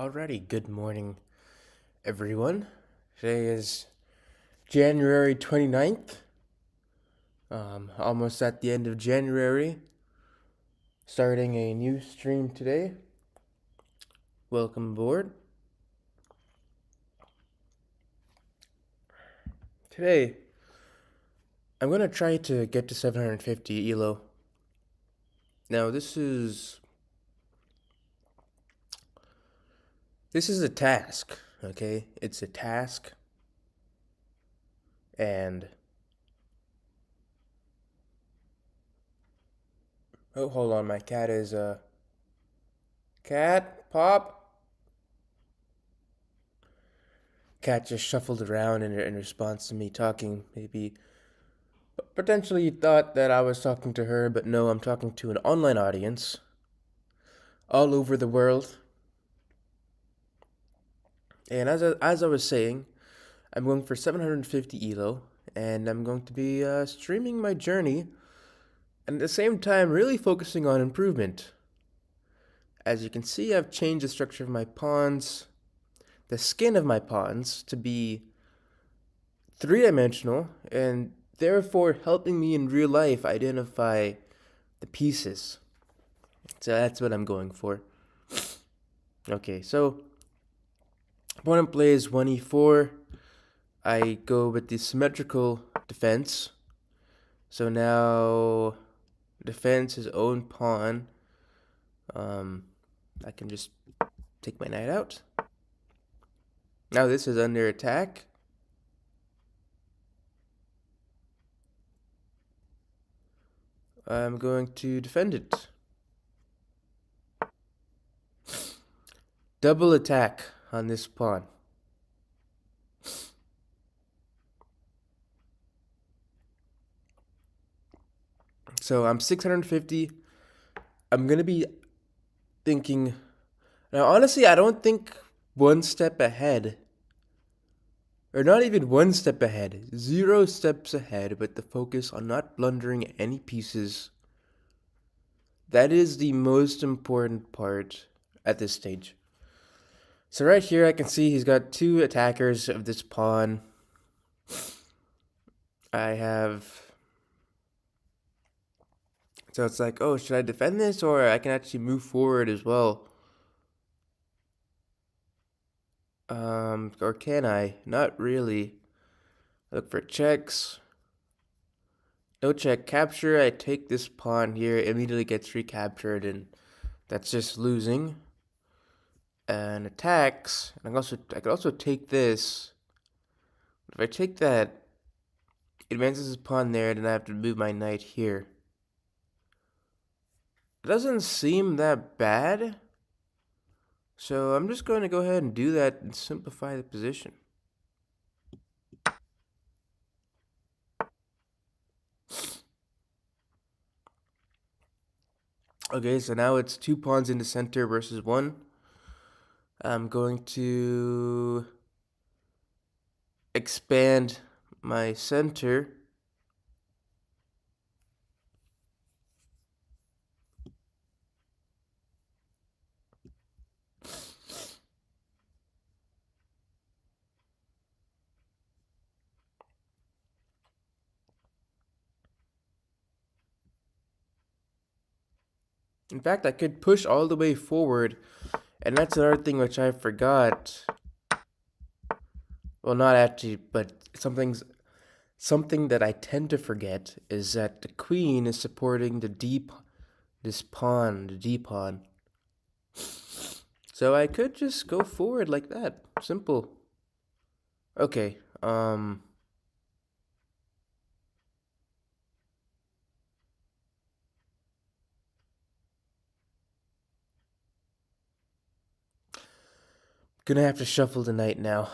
Alrighty, good morning, everyone. Today is January 29th, almost at the end of January, starting a new stream today. Welcome aboard. Today, I'm going to try to get to 750 ELO. Now, this is a task, okay? It's a task, and oh, hold on, my cat is cat pop. Cat just shuffled around in response to me talking. Maybe potentially you thought that I was talking to her, but no, I'm talking to an online audience all over the world. And as I was saying, I'm going for 750 ELO, and I'm going to be streaming my journey, and at the same time, really focusing on improvement. As you can see, I've changed the structure of my pawns, the skin of my pawns, to be three-dimensional, and therefore helping me in real life identify the pieces. So that's what I'm going for. Okay, so opponent plays 1e4. I go with the symmetrical defense. So now defense his own pawn. I can just take my knight out. Now this is under attack. I'm going to defend it. Double attack on this pawn. So I'm 650. I'm going to be thinking... Now, honestly, I don't think one step ahead. Or not even one step ahead. 0 steps ahead, but the focus on not blundering any pieces. That is the most important part at this stage. So right here I can see he's got two attackers of this pawn. I have... So it's like, oh, should I defend this, or I can actually move forward as well? Or can I? Not really. Look for checks. No check capture. I take this pawn here, immediately gets recaptured, and that's just losing. And attacks. And I could also take this. If I take that, it advances his pawn there, then I have to move my knight here. It doesn't seem that bad. So I'm just going to go ahead and do that and simplify the position. Okay, so now it's 2 pawns in the center versus 1. I'm going to expand my center. In fact, I could push all the way forward, and that's another thing which I forgot. Well, not actually, but something that I tend to forget is that the queen is supporting this pawn, the d pawn. So I could just go forward like that. Simple. Okay, gonna have to shuffle the knight now.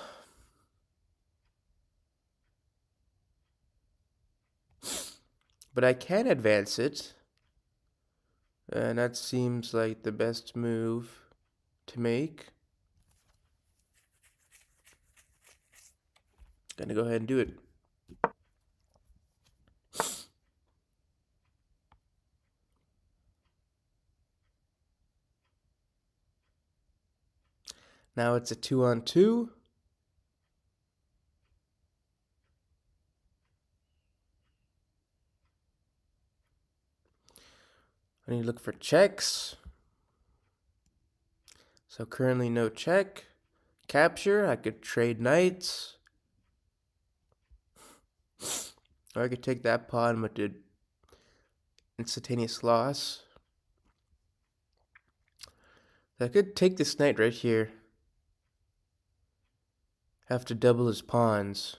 But I can advance it. And that seems like the best move to make. Gonna go ahead and do it. Now it's a 2-on-2. I need to look for checks. So currently no check. Capture, I could trade knights. Or I could take that pawn but did instantaneous loss. I could take this knight right here. Have to double his pawns.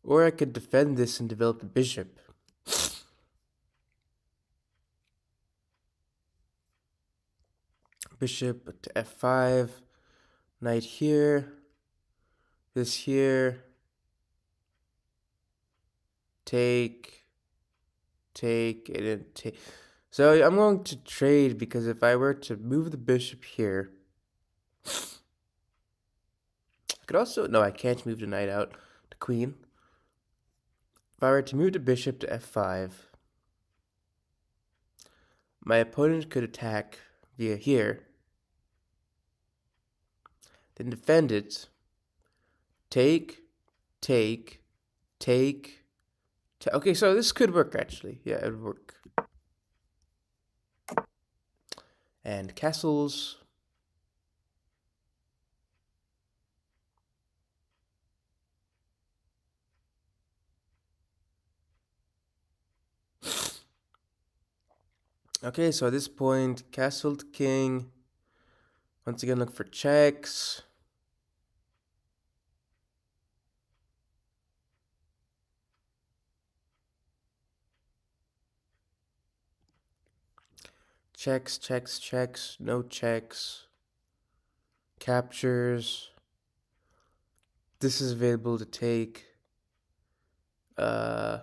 Or I could defend this and develop the bishop. Bishop to f5. Knight here. This here. Take, and then take. So I'm going to trade because if I were to move the bishop here, I could also, no, I can't move the knight out, the queen. If I were to move the bishop to f5, my opponent could attack via here, then defend it, take. Okay, so this could work actually. Yeah, it would work. And castles. Okay, so at this point, castled king. Once again, look for checks. Checks, no checks. Captures. This is available to take. I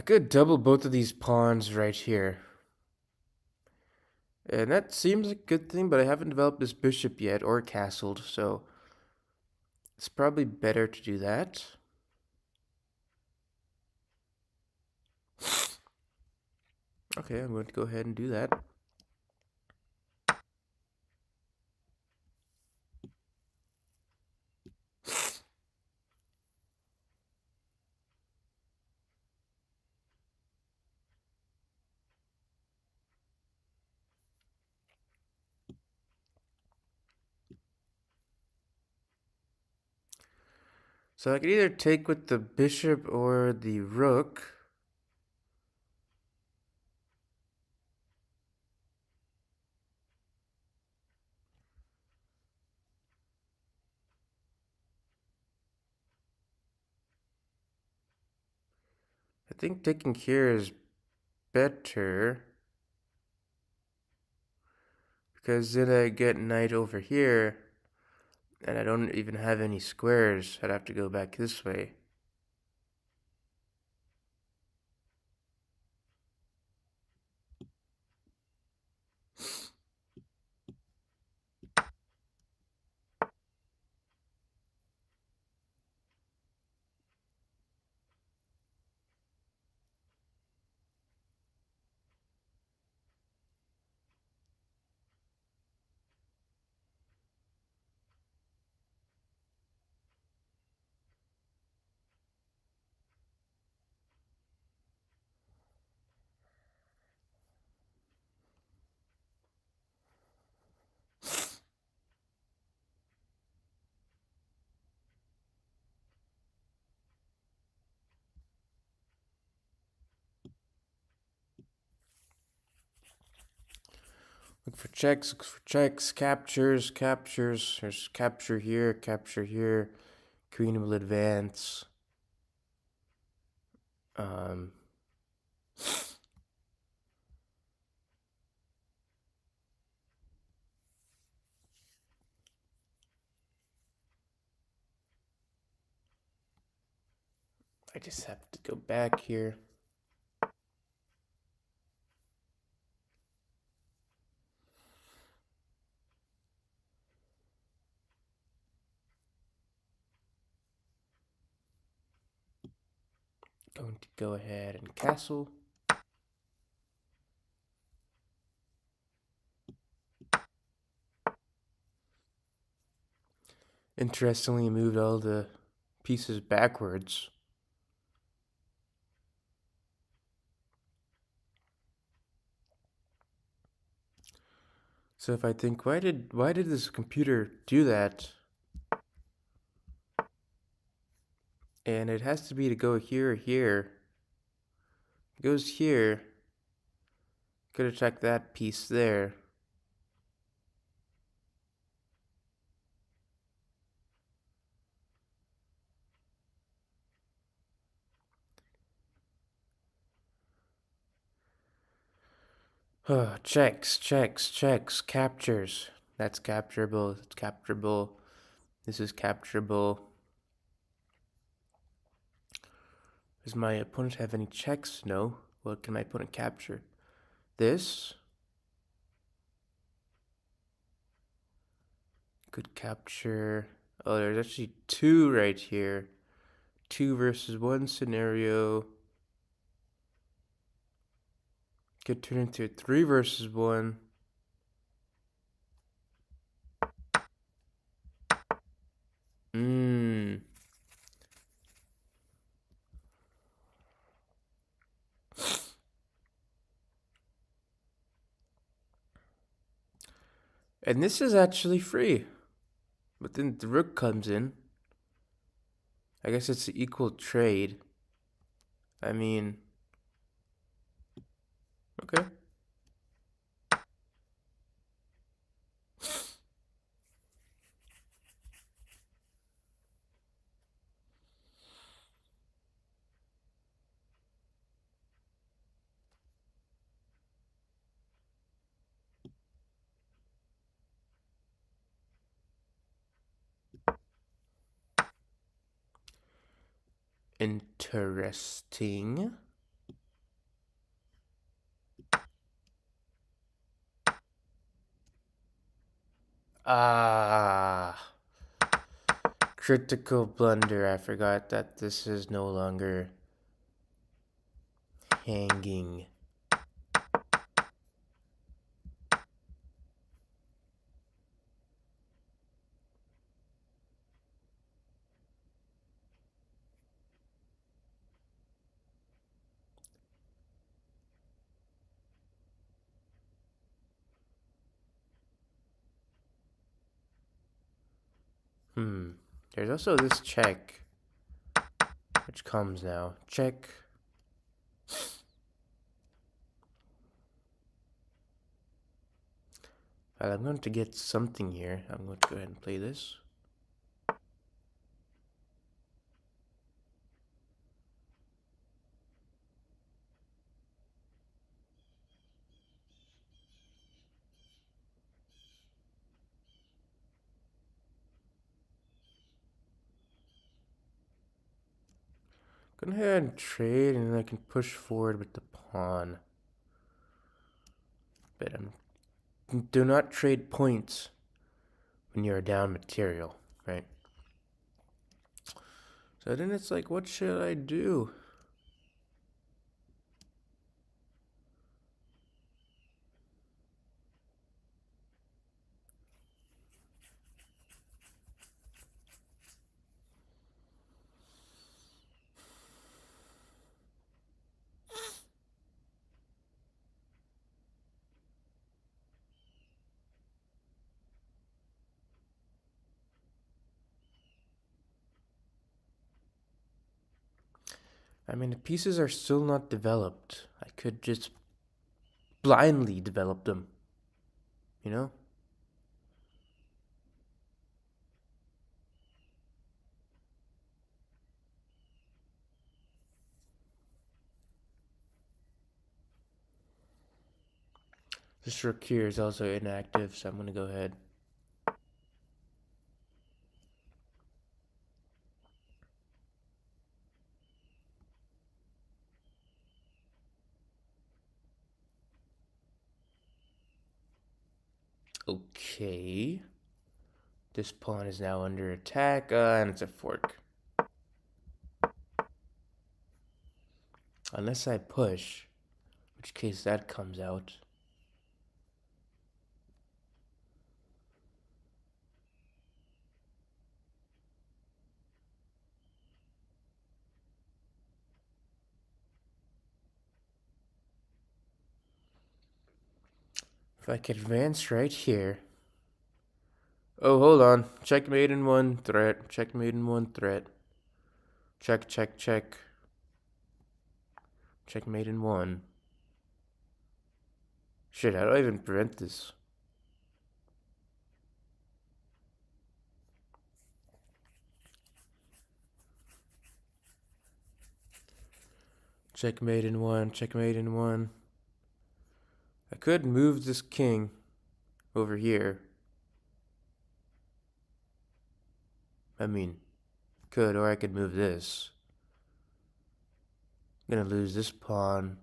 could double both of these pawns right here. And that seems like a good thing, but I haven't developed this bishop yet or castled, so it's probably better to do that. Okay, I'm going to go ahead and do that. So I could either take with the bishop or the rook. I think taking here is better. Because then I get knight over here. And I don't even have any squares. I'd have to go back this way. Look for checks, captures. There's capture here. Queen will advance. I just have to go back here. Going to go ahead and castle. Interestingly, moved all the pieces backwards. So if I think, why did this computer do that? And it has to be to go here or here. It goes here. Could attack that piece there. Checks, captures. That's capturable. It's capturable. This is capturable. Does my opponent have any checks? No. What can my opponent capture? This could capture. Oh, there's actually two right here. 2 versus 1 scenario. Could turn into a 3 versus 1. And this is actually free. But then the rook comes in. I guess it's an equal trade. I mean, okay. Interesting. Ah. Critical blunder. I forgot that this is no longer hanging. There's also this check, which comes now. Check. Well, I'm going to get something here. I'm going to go ahead and play this. Go ahead and trade, and then I can push forward with the pawn. But do not trade points when you're down material, right? So then it's like, what should I do? I mean, the pieces are still not developed. I could just blindly develop them, you know? This rook here is also inactive, so I'm going to go ahead. Okay. This pawn is now under attack, and it's a fork. Unless I push, which case that comes out. If I could advance right here. Oh, hold on. Checkmate in one threat. Checkmate in one threat. Check, check, check. Checkmate in one. Shit, how do I even prevent this? Checkmate in one. Checkmate in one. I could move this king over here. I mean, could, or I could move this. I'm gonna lose this pawn,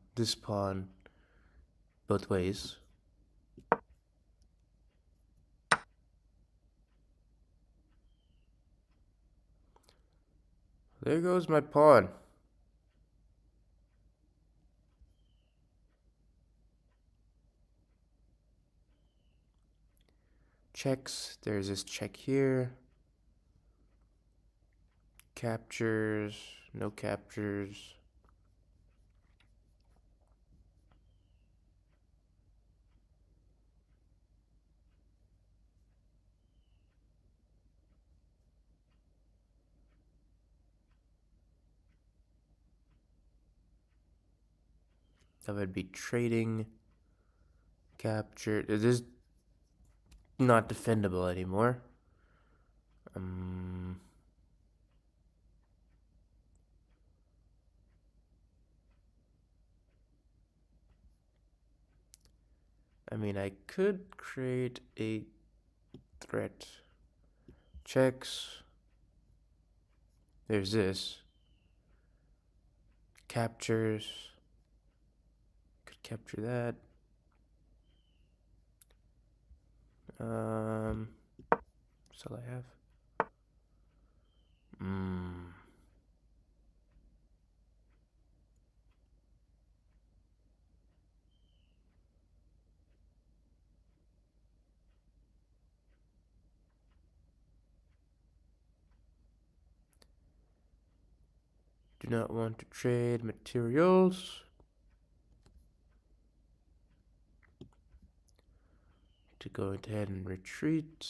both ways. There goes my pawn. Checks, there's this check here. Captures, no captures. That would be trading, capture. This is not defendable anymore. I mean, I could create a threat. Checks. There's this. Captures. Could capture that. That's all I have. Do not want to trade materials. To go ahead and retreat.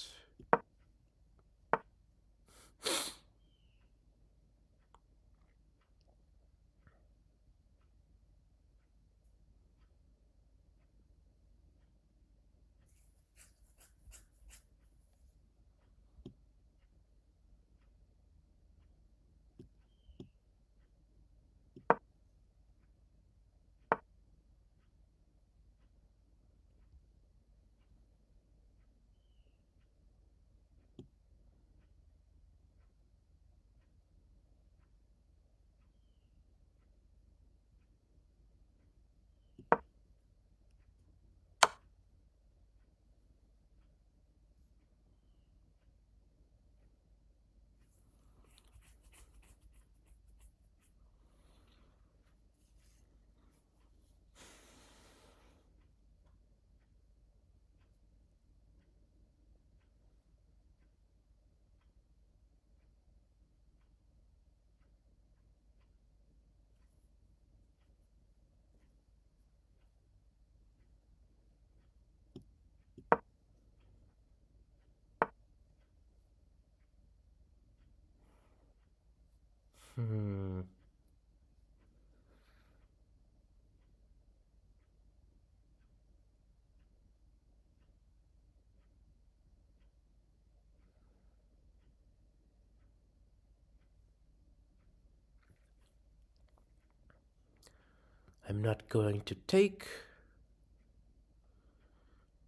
I'm not going to take.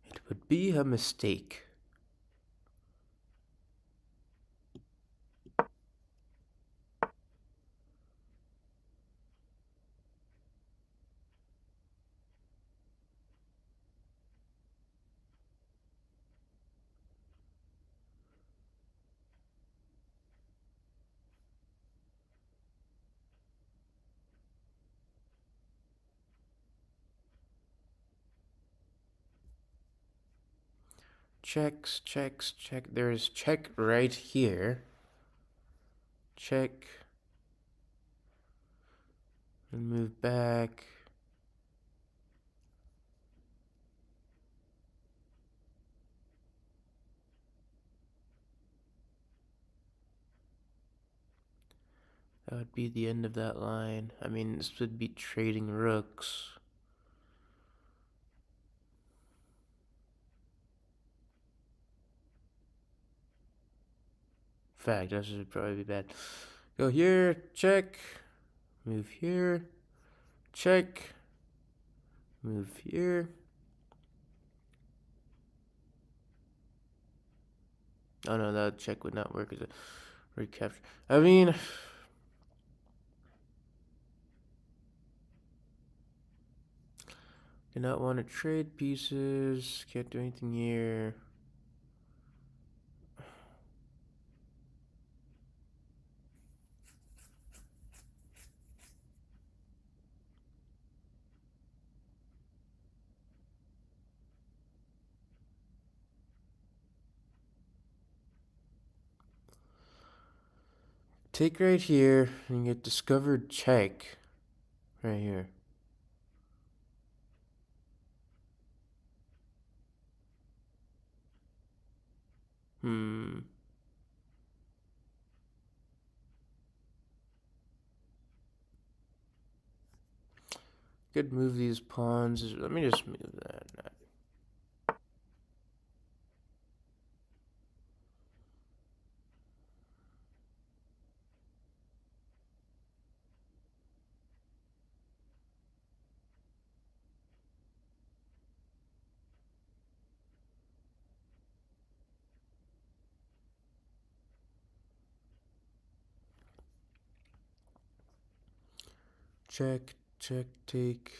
It would be a mistake. Checks, checks, check. There's check right here. Check. And move back. That would be the end of that line. I mean, this would be trading rooks. Fact, that should probably be bad. Go here, check. Move here, check. Move here. Oh no, that check would not work as a recapture. I mean, do not want to trade pieces. Can't do anything here. Take right here and get discovered check right here. Could move these pawns. Let me just move that. Check, check, take.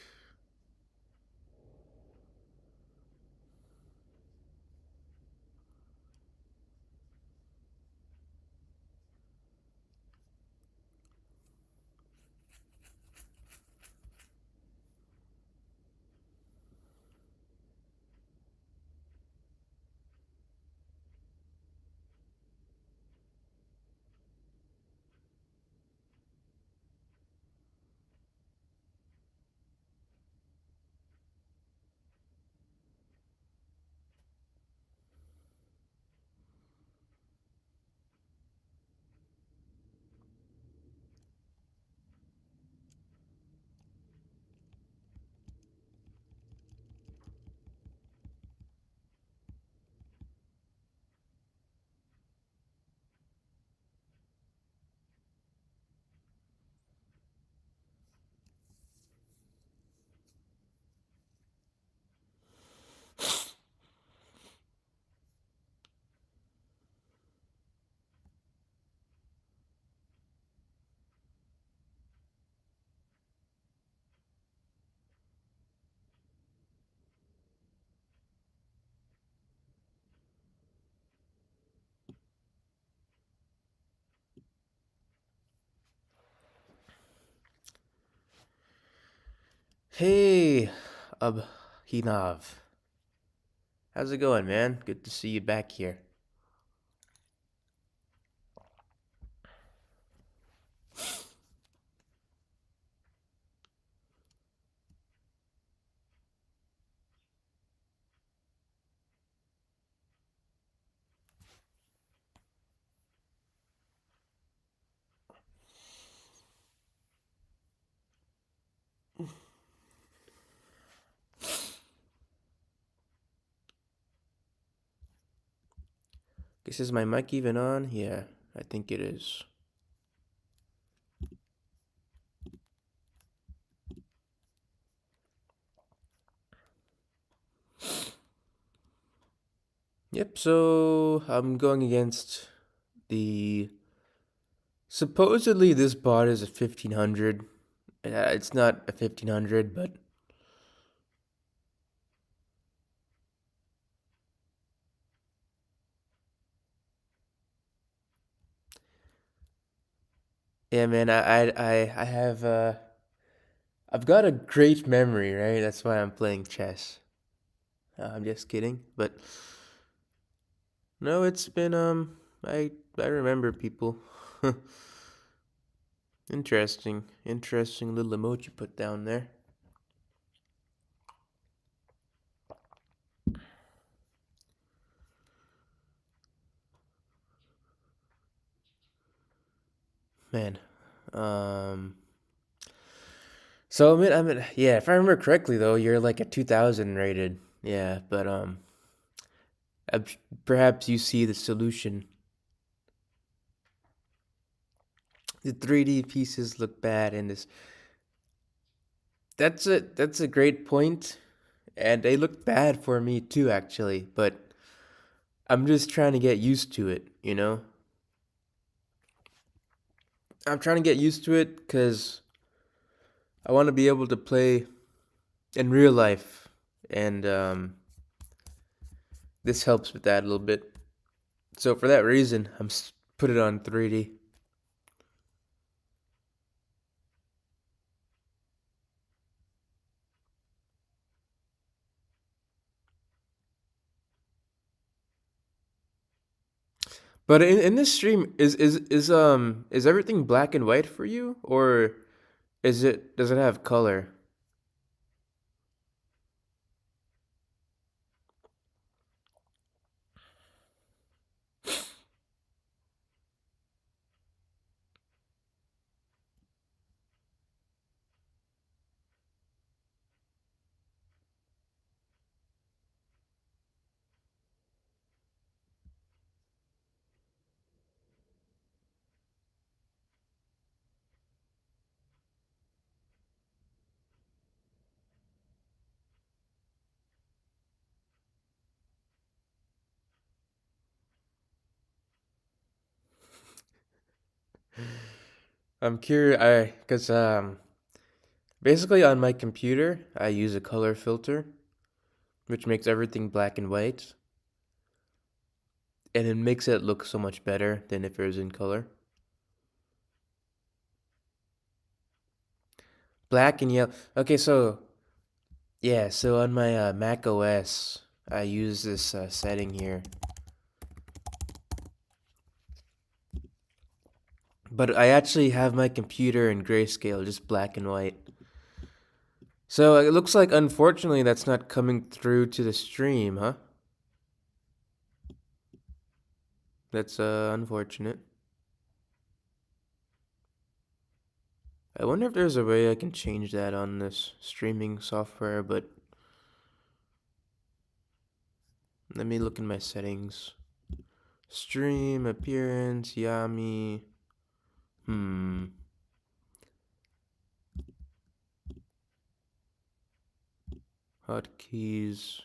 Hey, Abhinav. How's it going, man? Good to see you back here. Guess is my mic even on? Yeah, I think it is. Yep, so I'm going against the... Supposedly this bot is a 1500. It's not a 1500, but... Yeah, man, I have, I've got a great memory, right? That's why I'm playing chess. I'm just kidding, but No, it's been I remember people. Interesting. Interesting little emoji put down there. Man. Um so yeah, if I remember correctly though, you're like a 2000 rated. Yeah, but uh, perhaps you see the solution. The 3D pieces look bad in this. That's a great point, and they look bad for me too actually, but I'm just trying to get used to it, you know? I'm trying to get used to it cuz I want to be able to play in real life, and this helps with that a little bit. So for that reason, put it on 3D. But in this stream, is everything black and white for you, or does it have color? I'm curious, I cuz basically on my computer, I use a color filter which makes everything black and white, and it makes it look so much better than if it was in color. Black and yellow. Okay, so yeah, so on my Mac OS, I use this setting here. But I actually have my computer in grayscale, just black and white. So it looks like, unfortunately, that's not coming through to the stream, huh? That's unfortunate. I wonder if there's a way I can change that on this streaming software, but let me look in my settings. Stream, appearance, Yami. Hmm. Hotkeys.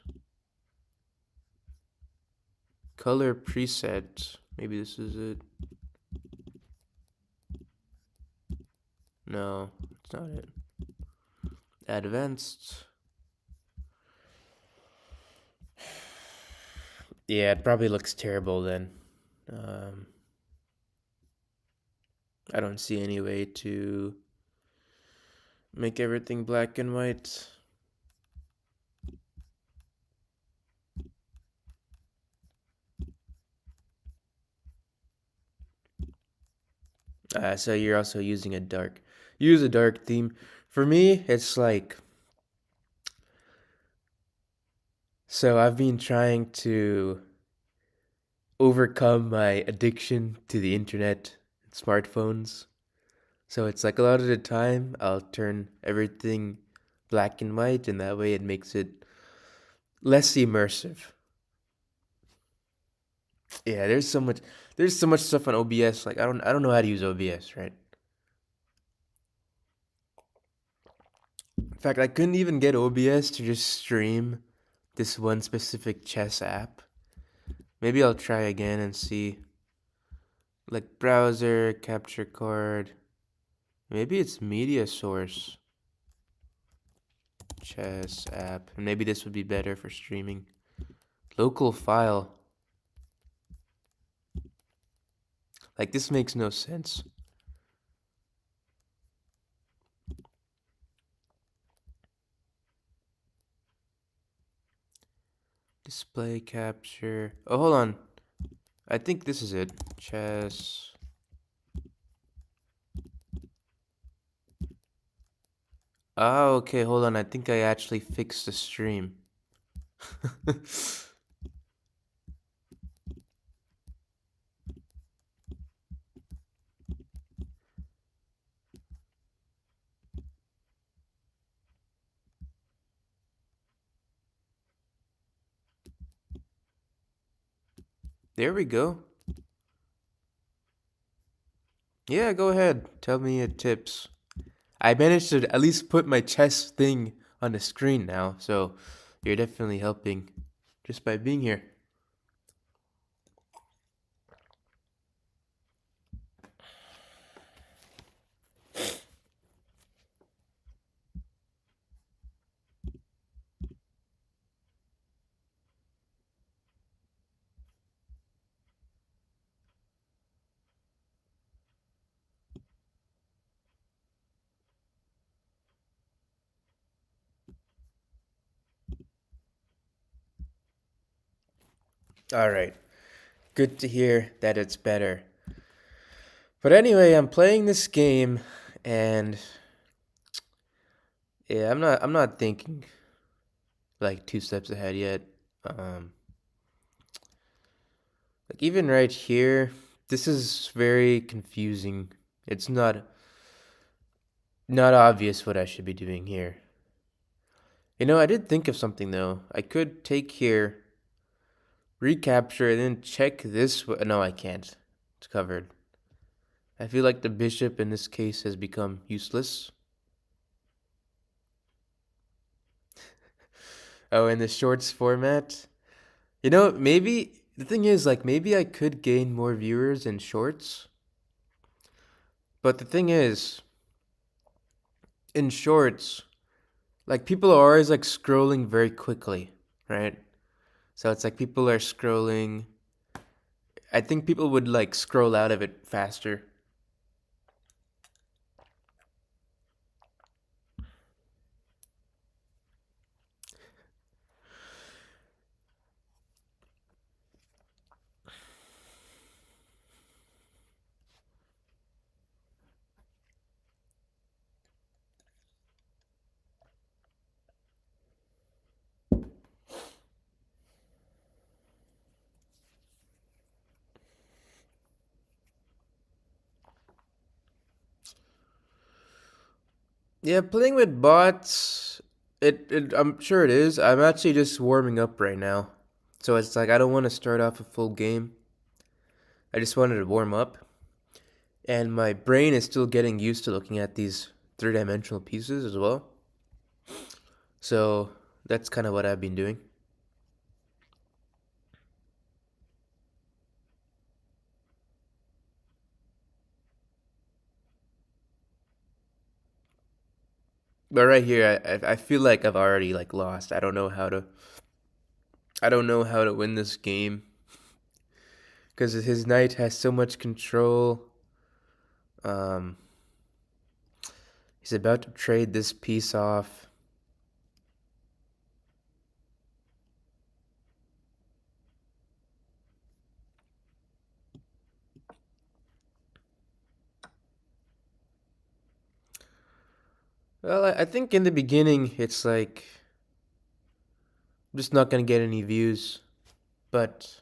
Color preset. Maybe this is it. No, it's not it. Advanced. Yeah, it probably looks terrible then. Um, I don't see any way to make everything black and white. So you're also using a dark. Use a dark theme. For me, it's like, so I've been trying to overcome my addiction to the internet and smartphones. So it's like a lot of the time I'll turn everything black and white, and that way it makes it less immersive. Yeah, there's so much stuff on OBS. Like I don't know how to use OBS, right? In fact, I couldn't even get OBS to just stream this one specific chess app. Maybe I'll try again and see. Like browser, capture card. Maybe it's media source. Chess app. And maybe this would be better for streaming. Local file. Like this makes no sense. Display capture. Oh, hold on. I think this is it. Chess. Oh, okay, hold on. I think I actually fixed the stream. There we go. Yeah, go ahead. Tell me your tips. I managed to at least put my chess thing on the screen now, so you're definitely helping just by being here. All right. Good to hear that it's better. But anyway, I'm playing this game and yeah, I'm not thinking like two steps ahead yet. Um like even right here, this is very confusing. It's not obvious what I should be doing here. You know, I did think of something though. I could take here, recapture, and then check this. No, I can't. It's covered. I feel like the bishop in this case has become useless. Oh, in the shorts format? You know, maybe the thing is, like, maybe I could gain more viewers in shorts. But the thing is, in shorts, like, people are always, like, scrolling very quickly, right? So it's like people are scrolling. I think people would, like, scroll out of it faster. Yeah, playing with bots, I'm sure it is. I'm actually just warming up right now. So it's like I don't want to start off a full game. I just wanted to warm up. And my brain is still getting used to looking at these three-dimensional pieces as well. So that's kind of what I've been doing. But right here, I feel like I've already like lost. I don't know how to win this game because his knight has so much control. Um, he's about to trade this piece off. Well, I think in the beginning it's like I'm just not gonna get any views, but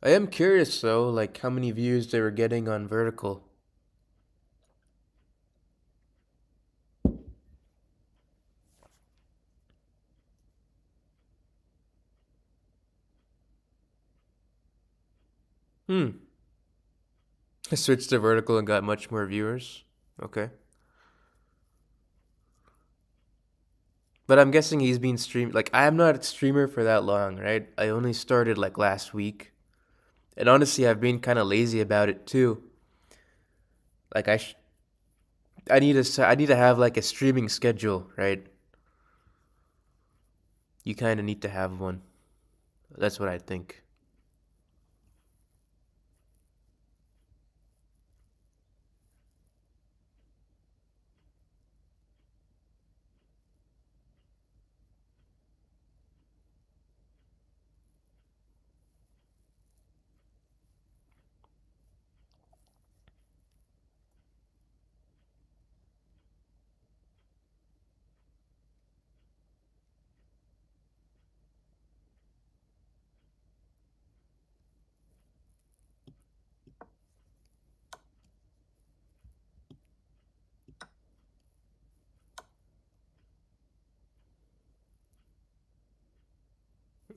I am curious though, like how many views they were getting on vertical. Hmm. I switched to vertical and got much more viewers. Okay. But I'm guessing he's been streamed. Like, I'm not a streamer for that long, right? I only started like last week. And honestly, I've been kind of lazy about it too. Like, I need to have like a streaming schedule, right? You kind of need to have one. That's what I think.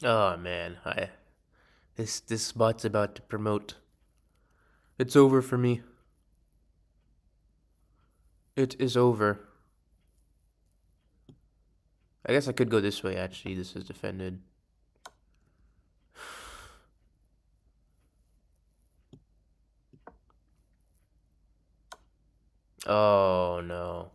Oh man, this spot's about to promote. It's over for me. It is over. I guess I could go this way actually. This is defended. Oh no.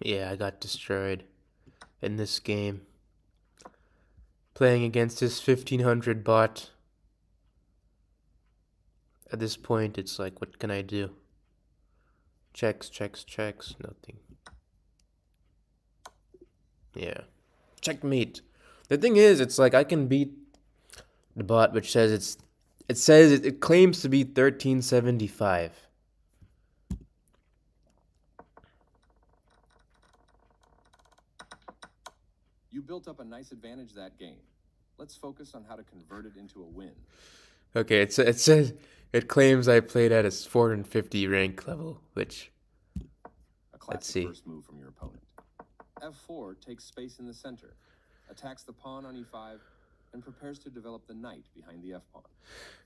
Yeah, I got destroyed in this game. Playing against this 1500 bot. At this point, it's like, what can I do? Checks, checks, checks, nothing. Yeah. Checkmate. The thing is, it's like I can beat the bot, which says it claims to be 1375. You built up a nice advantage that game. Let's focus on how to convert it into a win. Okay, it says it claims I played at a 450 rank level, which A classic see. first move from your opponent. F4 takes space in the center, attacks the pawn on e5, and prepares to develop the knight behind the f-pawn.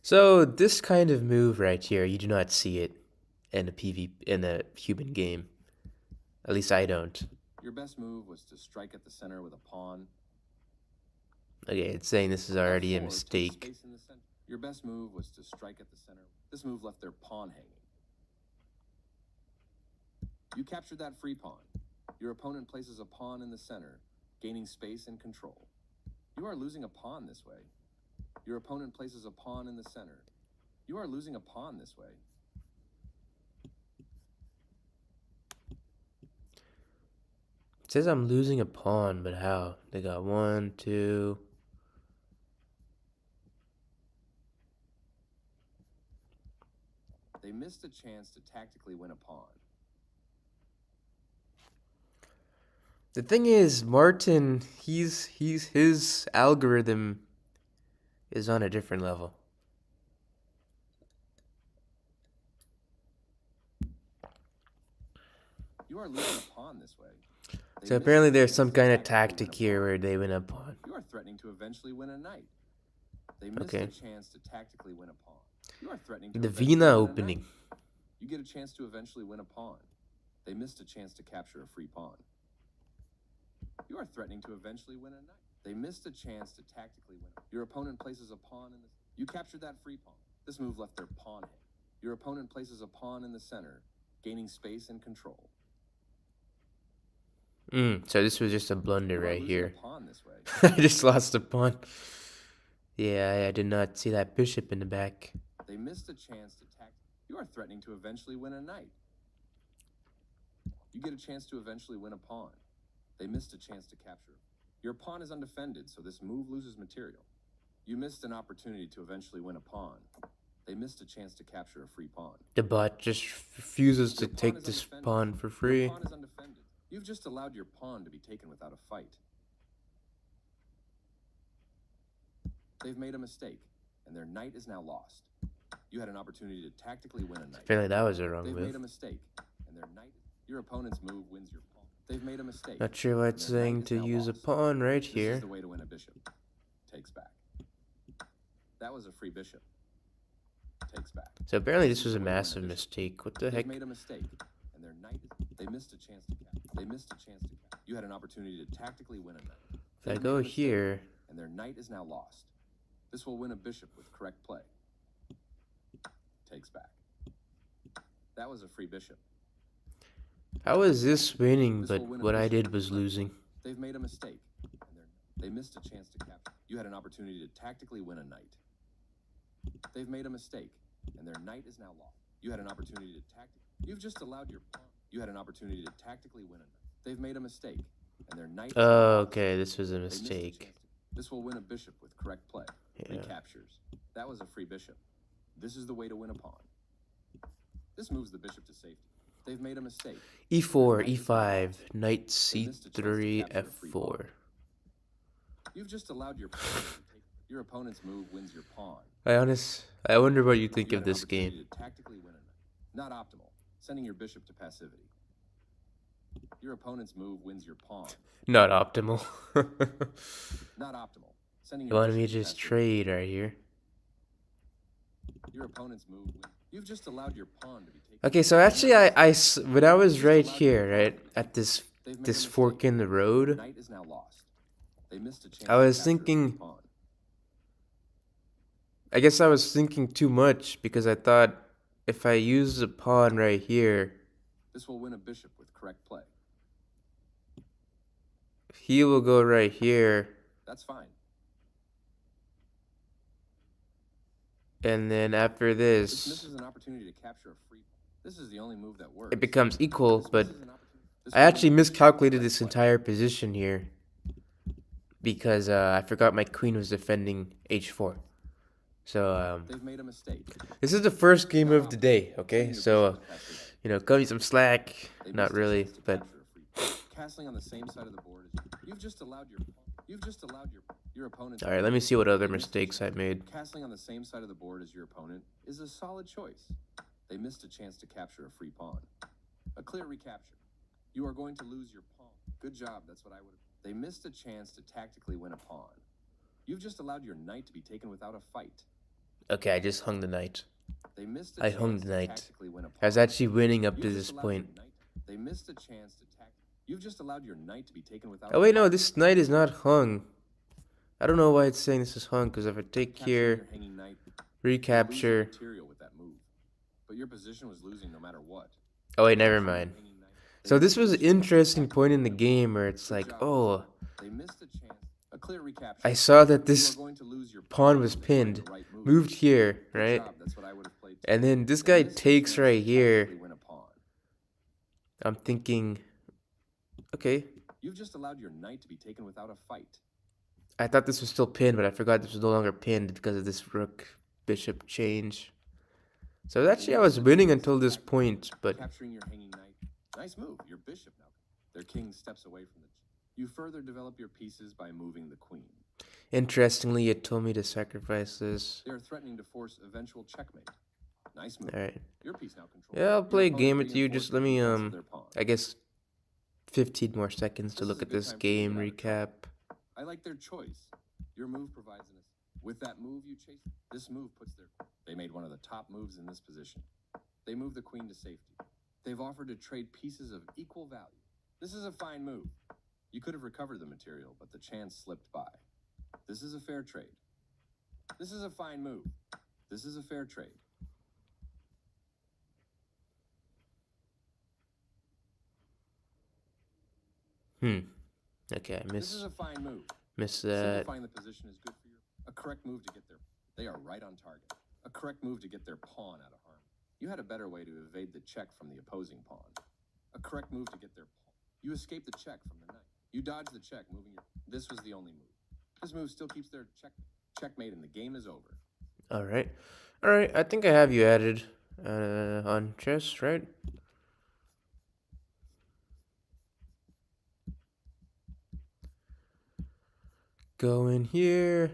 So this kind of move right here, you do not see it in a human game. At least I don't. Your best move was to strike at the center with a pawn. Okay, it's saying this is already a F4 takes mistake. space in the center. Your best move was to strike at the center. This move left their pawn hanging. You captured that free pawn. Your opponent places a pawn in the center, gaining space and control. You are losing a pawn this way. Your opponent places a pawn in the center. You are losing a pawn this way. It says I'm losing a pawn, but how? They got 1, 2. They missed a chance to tactically win a pawn. The thing is, Martin, his algorithm is on a different level. You are losing a pawn this way. So apparently there's some kind of tactic here where they win a pawn. You are threatening to eventually win a knight. They missed a chance to tactically win a pawn. You are threatening to The eventually Vina win a opening. knight. You get a chance to eventually win a pawn. They missed a chance to capture a free pawn. You are threatening to eventually win a knight. They missed a chance to tactically win. Your opponent places a pawn in the... You captured that free pawn. This move left their pawn hanging. Your opponent places a pawn in the center, gaining space and control. So this was just a blunder right here. A pawn this way. I just lost a pawn. Yeah, I did not see that bishop in the back. They missed a chance to You are threatening to eventually win a knight. You get a chance to eventually win a pawn. They missed a chance to capture. Your pawn is undefended, so this move loses material. You missed an opportunity to eventually win a pawn. They missed a chance to capture a free pawn. The bot just refuses to take this pawn for free. Your pawn is undefended. You've just allowed your pawn to be taken without a fight. They've made a mistake, and their knight is now lost. You had an opportunity to tactically win a knight. Apparently that was a wrong They've move. made a mistake, and their knight... Your opponent's move wins your pawn. They've made a mistake. Not sure why it's saying to use a pawn right here. This is the way to win a bishop. Takes back. That was a free bishop. Takes back. So apparently this was a massive mistake. What the heck? They made a mistake, and their knight... They missed a chance to capture. They missed a chance to capture. You had an opportunity to tactically win a knight. If I go here... And their knight is now lost. This will win a bishop with correct play. Takes back. That was a free bishop. How is this winning, but what I did was losing? They've made a mistake. And they missed a chance to capture. You had an opportunity to tactically win a knight. They've made a mistake, and their knight is now lost. You had an opportunity to tactically... You've just allowed your pawn. You had an opportunity to tactically win a knight. They've made a mistake, and their knight... Oh, okay, this was a mistake. This will win a bishop with correct play. Yeah. Recaptures. That was a free bishop. This is the way to win a pawn. This moves the bishop to safety. They've made a mistake. E4, E5, knight They missed a chance to C3, capture a free pawn. F4. You've just allowed your your opponent's move wins your pawn. I wonder what you think You of had an this game. opportunity to tactically win a knight. Not optimal. Sending your bishop to passivity. Your opponent's move wins your pawn. Not optimal. Not optimal. Sending You your wanted me bishop to to just passivity. trade right here. Your opponent's move wins. You've just allowed your pawn to be taken. Okay, so actually, when I was right here, right, at this fork in the road, Knight is now lost. They missed a chance I was to capture a free thinking, pawn. I guess I was thinking too much because I thought if I use the pawn right here, This will win a bishop with correct play. he will go right here, That's fine. and then after This this, misses an opportunity to capture a free. This is the only move that works. it becomes equal, This but misses an opportunity- This I will actually win a bishop with miscalculated correct this play. entire position here because I forgot my queen was defending h4. So They've made a mistake. this is the first game of the day, Sending okay? your So bishop to passivity. cut me some slack. They Not missed a really, chance to but capture a free pawn. Castling on the same side of the board as you've just allowed your opponent. all right. Let me see what other They missed a mistakes I chance. made. Castling on the same side of the board as your opponent is a solid choice. They missed a chance to capture a free pawn. A clear recapture. You are going to lose your pawn. Good job. That's what I would have. They missed a chance to tactically win a pawn. You've just allowed your knight to be taken without a fight. Okay, I just hung the knight. They missed a I chance hung the to knight. tactically win a pawn. I was actually winning up You to just this allowed point. your knight- They missed a chance to You've just allowed your knight to be taken without. Oh wait, no, this knight is not hung. I don't know why it's saying this is hung because if I take Capturing here, your hanging knight, you lose recapture. material with that move. But your position was losing no matter what. Oh wait, never Capturing your mind. hanging knight, they So this missed was a an chance to interesting tactically point in the win a game where it's Good like, job. oh, They missed a chance. A clear recapture. I saw that You this are going to lose your pawn was if you find pinned, the right move. moved here, Good right? job, that's what I would have played too. And then this They guy missed a takes chance right to here. tactically win a pawn. I'm thinking, okay, You've just allowed your knight to be taken without a fight. I thought this was still pinned, but I forgot this was no longer pinned because of this rook bishop change. So actually, I was winning until this point, but Capturing your hanging knight. Nice move. Your bishop now. Their king steps away from the. You further develop your pieces by moving the queen. interestingly, it told me to sacrifice this. They are threatening to force eventual checkmate. Nice move. All right. Your piece now controls. Yeah, I'll Your play a opponent game with you. reinforces Just let the me defense of their pawn. I guess 15 more seconds to This look is a at good this time for you to game get out of recap. I like their choice. Your move provides an. With that move, you chase. This move puts their. They made one of the top moves in this position. They move the queen to safety. They've offered to trade pieces of equal value. This is a fine move. You could have recovered the material, but the chance slipped by. This is a fair trade. This is a fine move. This is a fair trade. Okay, I This is missed a fine move. miss that. Simplifying the position is good for you. A correct move to get their. They are right on target. A correct move to get their pawn out of harm. You had a better way to evade the check from the opposing pawn. A correct move to get their pawn. You escape the check from the knight. You dodge the check, moving your. This was the only move. This move still keeps their checkmate, and the game is over. All right. All right. I think I have you added on chess, right? Go in here.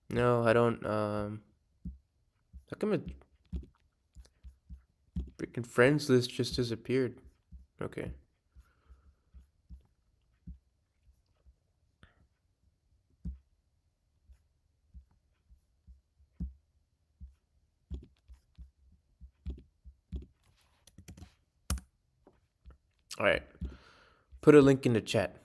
No, I don't. How come a freaking friends list just disappeared? Okay. All right. Put a link in the chat.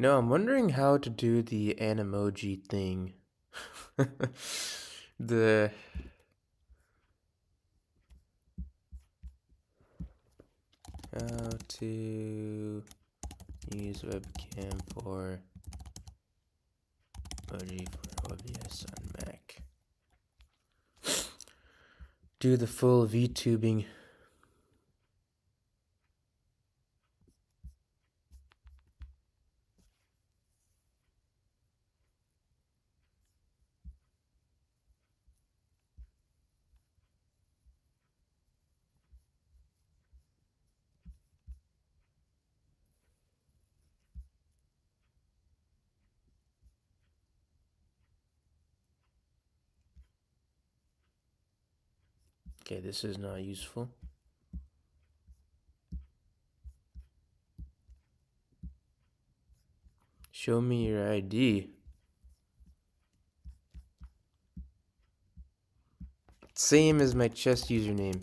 I'm wondering how to do the Animoji thing. the How to use webcam for emoji for OBS on Mac. Do the full VTubing. Okay, this is not useful. Show me your ID. Same as my chess username.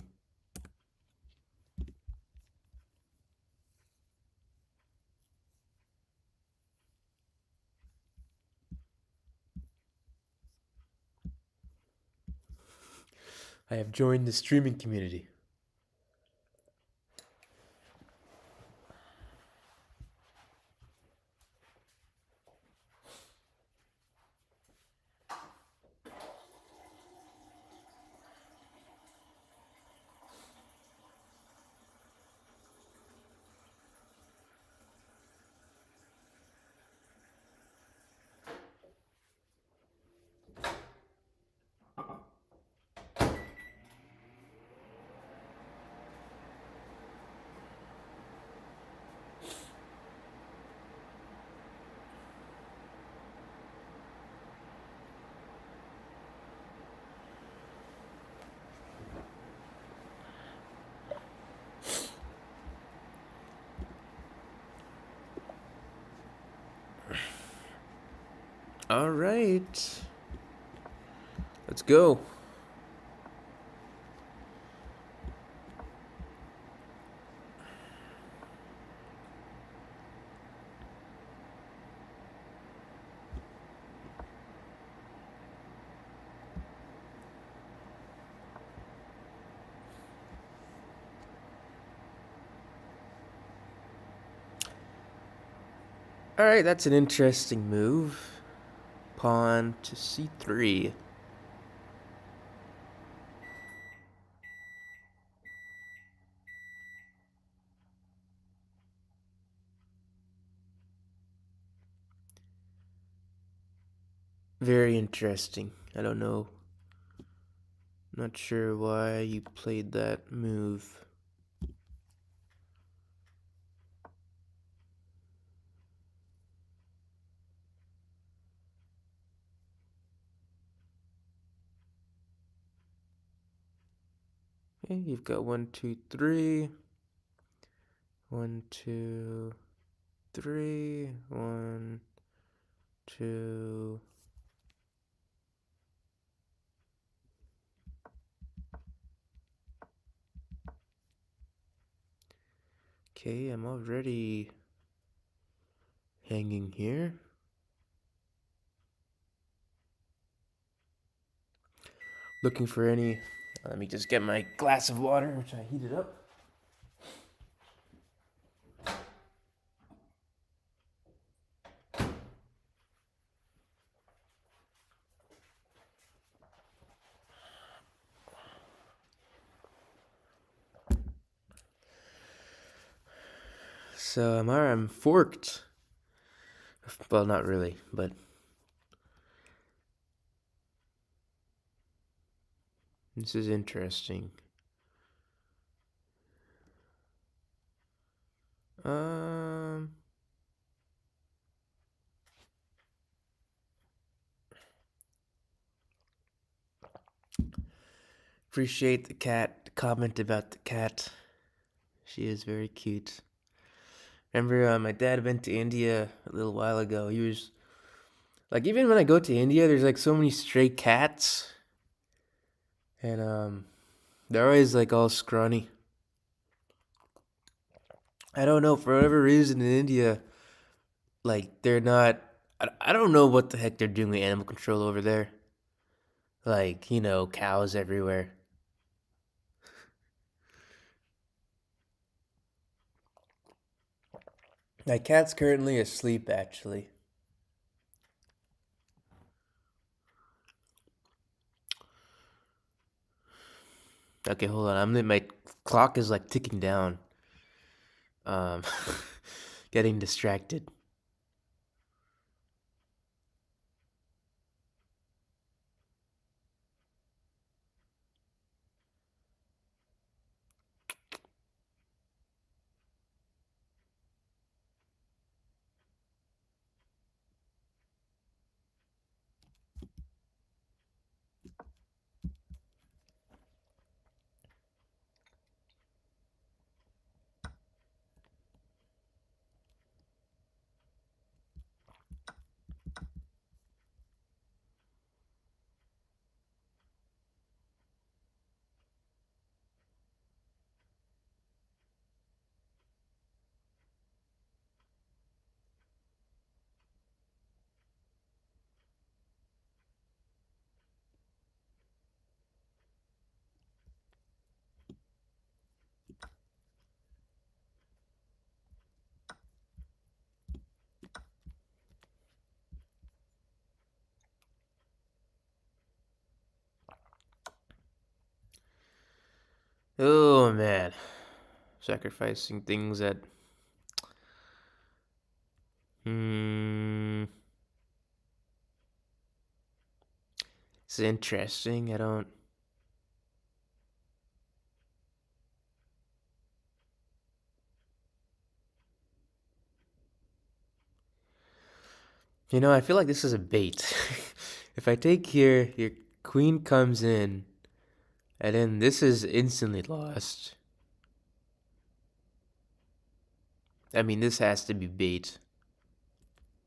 I have joined the streaming community. All right. Let's go. All right, that's an interesting move. Pawn to c3. Very interesting. I don't know. Not sure why you played that move. Okay, you've got 1, 2, 3. 1, 2, 3. 1, 2. Okay, I'm already hanging here. Looking for any. Let me just get my glass of water, which I heated up. So I'm forked. Well, not really, but this is interesting. Appreciate the cat comment about the cat. She is very cute. Remember, my dad went to India a little while ago. He was like, even when I go to India, there's like so many stray cats, and they're always like all scrawny. I don't know, for whatever reason in India, Like, they're not. I don't know what the heck they're doing with animal control over there. Like, cows everywhere. My cat's currently asleep, actually. Okay, hold on. My clock is like ticking down. Um, getting distracted. Oh man, sacrificing things that. Hmm. It's interesting. I don't. I feel like this is a bait. If I take here, your queen comes in, and then this is instantly lost. I mean, this has to be bait.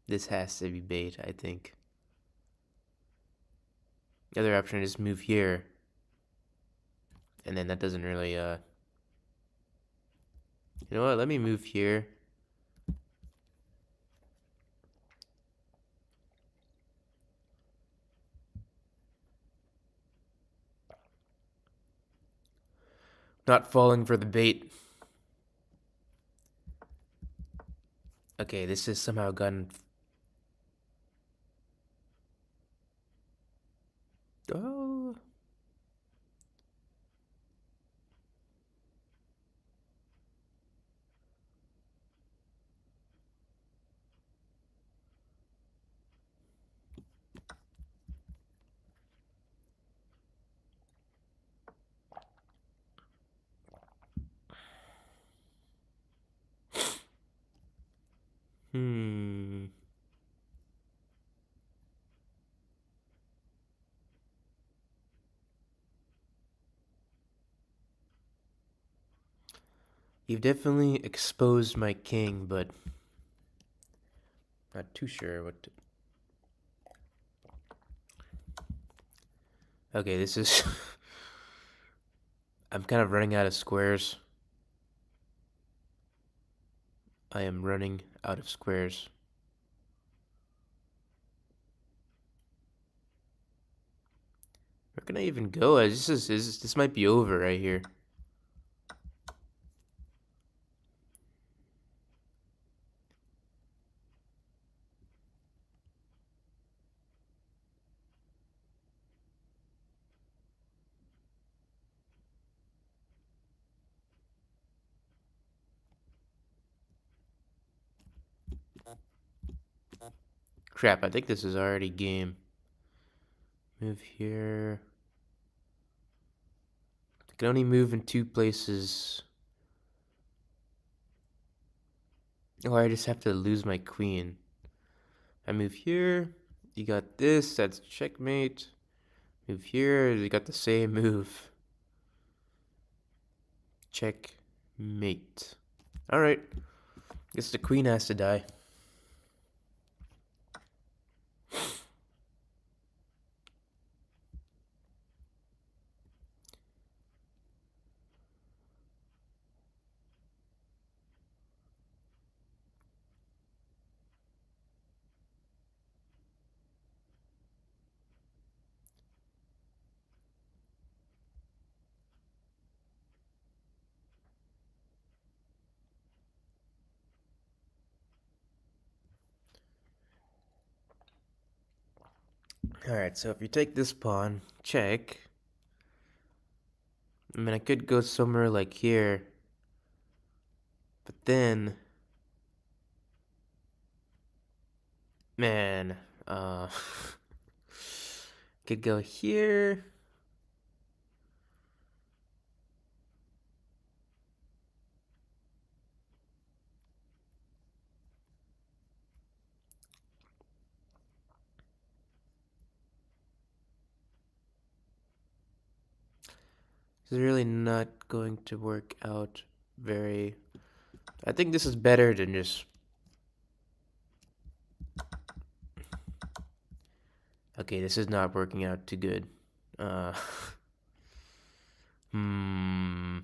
This has to be bait, I think. The other option is move here, and then that doesn't really, You know what? Let me move here. Not falling for the bait. Okay, this has somehow gotten. Oh. Hmm. You've definitely exposed my king, but not too sure what to... Okay, this is... I'm kind of running out of squares. I am running out of squares. Where can I even go? This might be over right here. Crap, I think this is already game. Move here. I can only move in two places. Oh, I just have to lose my queen. I move here. You got this. That's checkmate. Move here. You got the same move. Checkmate. Alright. Guess the queen has to die. Alright, so if you take this pawn, check. I mean, I could go somewhere like here. But then... Man, could go here. This is really not going to work out very... I think this is better than just... Okay, this is not working out too good. Uh... hmm...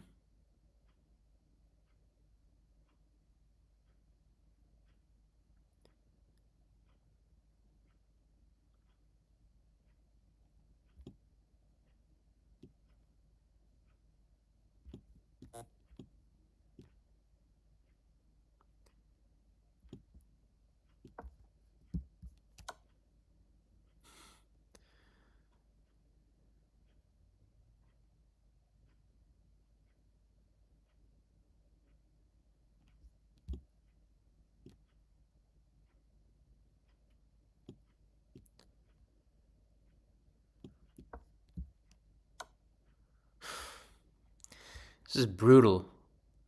This is brutal.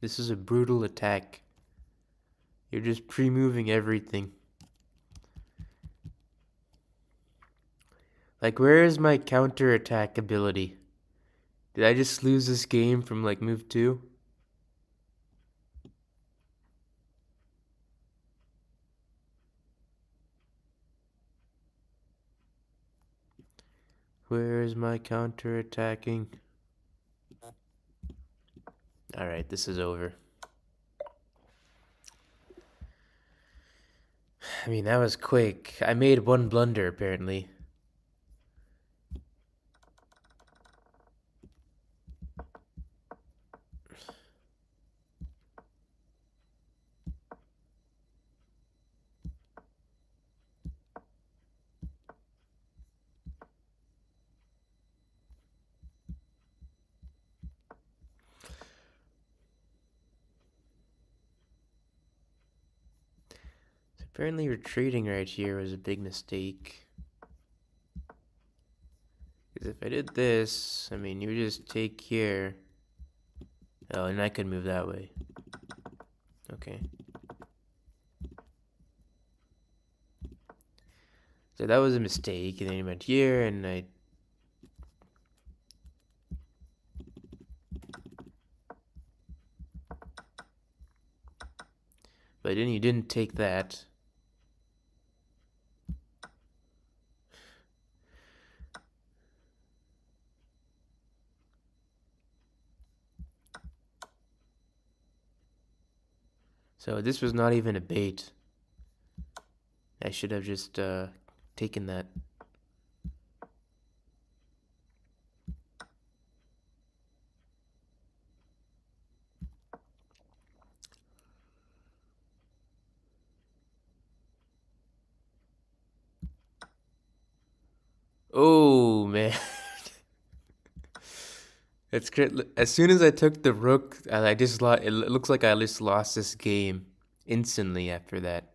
This is a brutal attack. You're just pre-moving everything. Like, where is my counter-attack ability? Did I just lose this game from, like, move 2? Where is my counter-attacking? Alright, this is over. I mean, that was quick. I made one blunder, apparently. So apparently retreating right here was a big mistake. Because if I did this, I mean, you just take here. Oh, and I could move that way. Okay. So that was a mistake, and then he went here, and I... But then you didn't take that. So this was not even a bait. I should have just taken that. Oh man. It's great. As soon as I took the rook, I just lost. It looks like I just lost this game instantly after that.